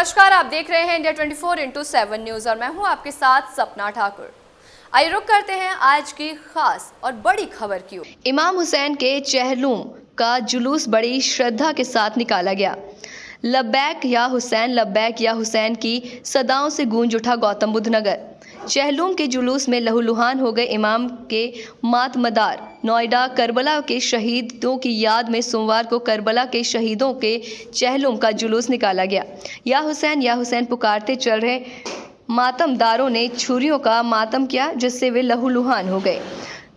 नमस्कार, आप देख रहे हैं इंडिया 24/7 न्यूज़ और मैं हूं आपके साथ सपना ठाकुर। आइए रुक करते हैं आज की खास और बड़ी खबर की ओर। इमाम हुसैन के चहलूम का जुलूस बड़ी श्रद्धा के साथ निकाला गया। लब्बैक या हुसैन की सदाओं से गूंज उठा गौतम बुद्ध नगर। चहलूम के जुलूस में लहूलुहान हो गए इमाम के मातमदार। नोएडा करबला के शहीदों की याद में सोमवार को करबला के शहीदों के चहलूम का जुलूस निकाला गया। या हुसैन पुकारते चल रहे मातमदारों ने छुरियों का मातम किया, जिससे वे लहूलुहान हो गए।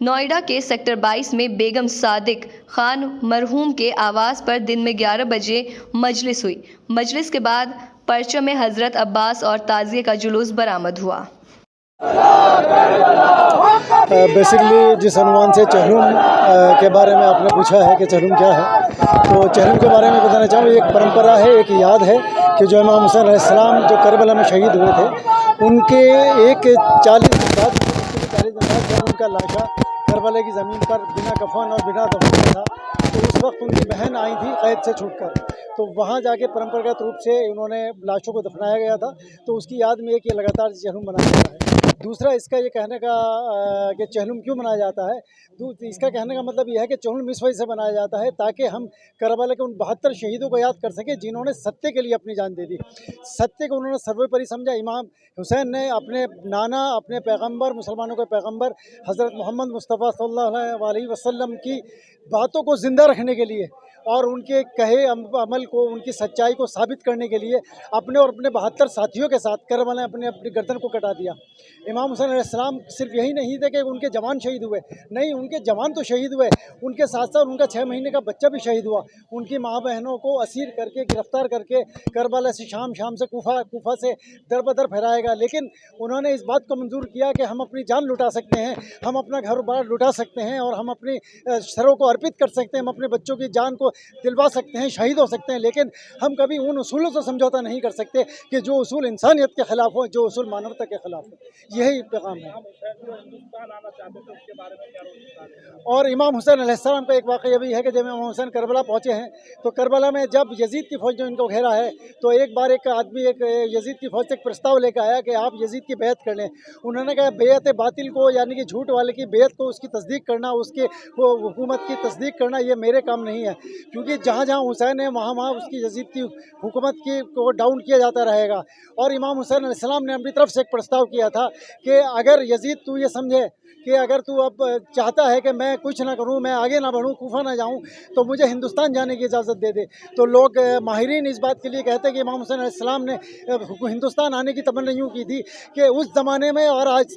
नोएडा के सेक्टर 22 में बेगम सादिक खान मरहूम के आवास पर दिन में 11 बजे मजलिस हुई। मजलिस के बाद परचम में हजरत अब्बास और ताज़िए का जुलूस बरामद हुआ। बेसिकली जिस अनुमान से चहलूम के बारे में आपने पूछा है कि चहलूम क्या है, तो चहलूम के बारे में बताना चाहूँ। एक परंपरा है, एक याद है कि जो इमाम हुसैन अलैहिस्सलाम जो करबला में शहीद हुए थे, उनके 40 दिन बाद जब उनका लाशा करबला की ज़मीन पर बिना कफन और बिना दफन था, तो उस वक्त उनकी बहन आई थी कैद से छूटकर, तो वहाँ जाके परंपरागत रूप से उन्होंने लाशों को दफनाया गया था। तो उसकी याद में एक ये लगातार चहलूम मनाया जाता है। दूसरा इसका ये कहने का कि चहलूम क्यों मनाया जाता है, तो इसका कहने का मतलब ये है कि चहलूम इस वजह से मनाया जाता है ताकि हम करबला के उन 72 शहीदों को याद कर सकें जिन्होंने सत्य के लिए अपनी जान दे दी। सत्य को उन्होंने सर्वोपरि समझा। इमाम हुसैन ने अपने नाना, अपने पैगंबर, मुसलमानों के पैगंबर हज़रत मोहम्मद मुस्तफ़ा सल्लल्लाहु अलैहि वसल्लम की बातों को ज़िंदा रखने के लिए और उनके कहे अमल को, उनकी सच्चाई को साबित करने के लिए अपने और अपने 72 साथियों के साथ करबला में अपनी गर्दन को कटा दिया। इमाम हुसैन अलैहिस्सलाम सिर्फ यही नहीं थे कि उनके जवान शहीद हुए, नहीं, उनके जवान तो शहीद हुए, उनके साथ साथ उनका 6 महीने का बच्चा भी शहीद हुआ। उनकी माँ बहनों को असीर करके, गिरफ्तार करके करबला से शाम से कूफा से दर बदर फहराएगा, लेकिन उन्होंने इस बात को मंजूर किया कि हम अपनी जान लुटा सकते हैं, हम अपना घर बार लुटा सकते हैं और हम अपनी सरों को अर्पित कर सकते हैं, हम अपने बच्चों की जान को दिलवा सकते हैं, शहीद हो सकते हैं, लेकिन हम कभी उन उसूलों से समझौता नहीं कर सकते कि जो उसूल इंसानियत के ख़िलाफ़ हो, जो उसूल मानवता के ख़िलाफ़ हो। यही पैगाम है। और इमाम हुसैन अलैहिस्सलाम का एक वाक़या भी है कि जब इमाम हुसैन करबला पहुँचे हैं, तो करबला में जब यजीद की फ़ौज ने इनको घेरा है, तो एक बार एक आदमी एक यजीद की फ़ौज से एक प्रस्ताव लेकर आया कि आप यजीद की बैत कर लें। उन्होंने कहा बैत बातिल को, यानी कि झूठ वाले की बैत को, उसकी तस्दीक करना, उसके वो हुकूमत की तस्दीक करना, ये मेरे काम नहीं है, क्योंकि जहाँ जहाँ हुसैन है वहाँ उसकी यजीद की हुकूमत की को डाउन किया जाता रहेगा। और इमाम हुसैन अलैहिस्सलाम ने अपनी तरफ से एक प्रस्ताव किया था कि अगर यजीद तू ये समझे कि अगर तू अब चाहता है कि मैं कुछ ना करूं, मैं आगे ना बढ़ूं, कूफा ना जाऊं, तो मुझे हिंदुस्तान जाने की इजाज़त दे दे। तो लोग माहिरीन इस बात के लिए कहते हैं कि इमाम हुसैन अलैहिस्सलाम ने हिंदुस्तान आने की तमन्ना यूँ की थी कि उस ज़माने में और आज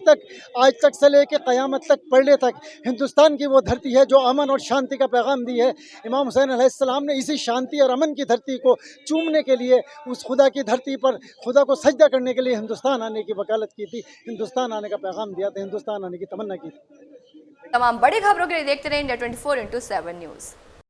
तक से लेकर क़यामत तक, पलड़े तक हिंदुस्तान की वो धरती है जो अमन और शांति का पैगाम दी है। इमाम हुसैन अलैहिस्सलाम ने इसी शांति और अमन की धरती को चूमने के लिए, उस खुदा की धरती पर खुदा को सजदा करने के लिए हिंदुस्तान आने की वकालत की थी, हिंदुस्तान आने का पैगाम दिया था, हिंदुस्तान आने की तमन्ना की थी। तमाम बड़ी खबरों के लिए देखते रहे इंडिया 24/7 न्यूज़।